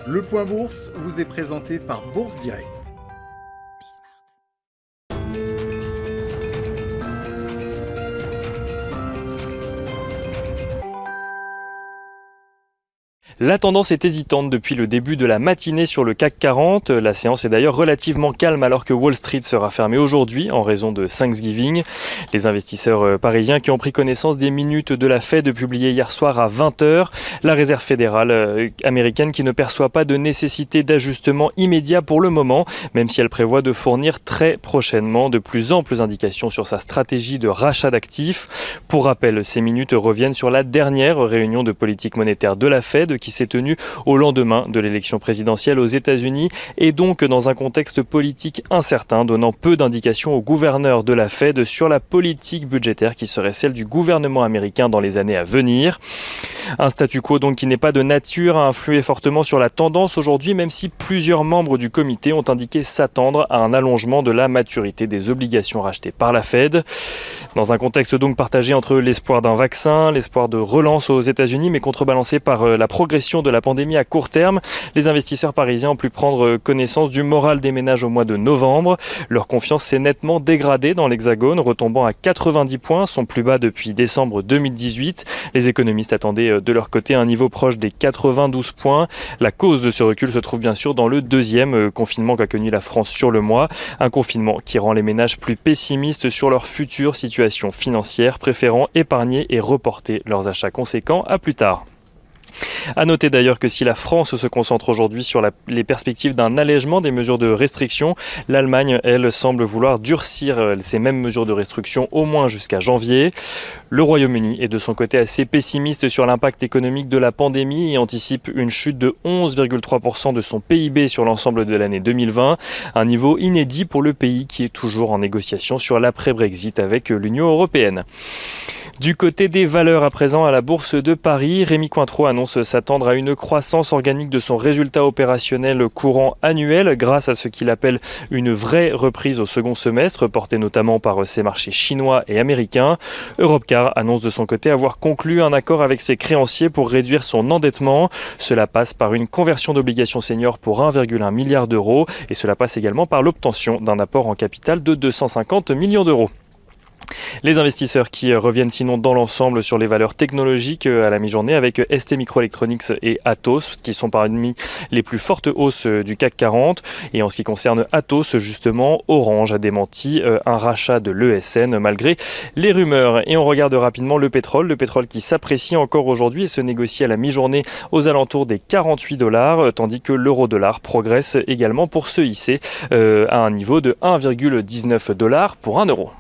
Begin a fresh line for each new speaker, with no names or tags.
Le Point Bourse vous est présenté par Bourse Direct.
La tendance est hésitante depuis le début de la matinée sur le CAC 40. La séance est d'ailleurs relativement calme alors que Wall Street sera fermée aujourd'hui en raison de Thanksgiving. Les investisseurs parisiens qui ont pris connaissance des minutes de la Fed publiées hier soir à 20h. La Réserve fédérale américaine qui ne perçoit pas de nécessité d'ajustement immédiat pour le moment, même si elle prévoit de fournir très prochainement de plus amples indications sur sa stratégie de rachat d'actifs. Pour rappel, ces minutes reviennent sur la dernière réunion de politique monétaire de la Fed qui s'est tenue au lendemain de l'élection présidentielle aux États-Unis et donc dans un contexte politique incertain, donnant peu d'indications au gouverneur de la Fed sur la politique budgétaire qui serait celle du gouvernement américain dans les années à venir. Un statu quo donc qui n'est pas de nature à influer fortement sur la tendance aujourd'hui, même si plusieurs membres du comité ont indiqué s'attendre à un allongement de la maturité des obligations rachetées par la Fed. Dans un contexte donc partagé entre l'espoir d'un vaccin, l'espoir de relance aux États-Unis, mais contrebalancé par la progression de la pandémie à court terme, les investisseurs parisiens ont pu prendre connaissance du moral des ménages au mois de novembre. Leur confiance s'est nettement dégradée dans l'Hexagone, retombant à 90 points, son plus bas depuis décembre 2018. Les économistes attendaient de leur côté un niveau proche des 92 points. La cause de ce recul se trouve bien sûr dans le deuxième confinement qu'a connu la France sur le mois. Un confinement qui rend les ménages plus pessimistes sur leur future situation financière, préférant épargner et reporter leurs achats conséquents à plus tard. À noter d'ailleurs que si la France se concentre aujourd'hui sur les perspectives d'un allègement des mesures de restriction, l'Allemagne, elle, semble vouloir durcir ces mêmes mesures de restriction au moins jusqu'à janvier. Le Royaume-Uni est de son côté assez pessimiste sur l'impact économique de la pandémie et anticipe une chute de 11,3% de son PIB sur l'ensemble de l'année 2020, un niveau inédit pour le pays qui est toujours en négociation sur l'après-Brexit avec l'Union européenne. Du côté des valeurs à présent à la Bourse de Paris, Rémi Cointreau annonce s'attendre à une croissance organique de son résultat opérationnel courant annuel grâce à ce qu'il appelle une vraie reprise au second semestre, portée notamment par ses marchés chinois et américains. Europcar annonce de son côté avoir conclu un accord avec ses créanciers pour réduire son endettement. Cela passe par une conversion d'obligations seniors pour 1,1 milliard d'euros et cela passe également par l'obtention d'un apport en capital de 250 millions d'euros. Les investisseurs qui reviennent sinon dans l'ensemble sur les valeurs technologiques à la mi-journée avec STMicroelectronics et Atos qui sont parmi les plus fortes hausses du CAC 40. Et en ce qui concerne Atos, justement, Orange a démenti un rachat de l'ESN malgré les rumeurs. Et on regarde rapidement le pétrole qui s'apprécie encore aujourd'hui et se négocie à la mi-journée aux alentours des $48, tandis que l'euro-dollar progresse également pour se hisser à un niveau de 1,19$ pour 1 euro.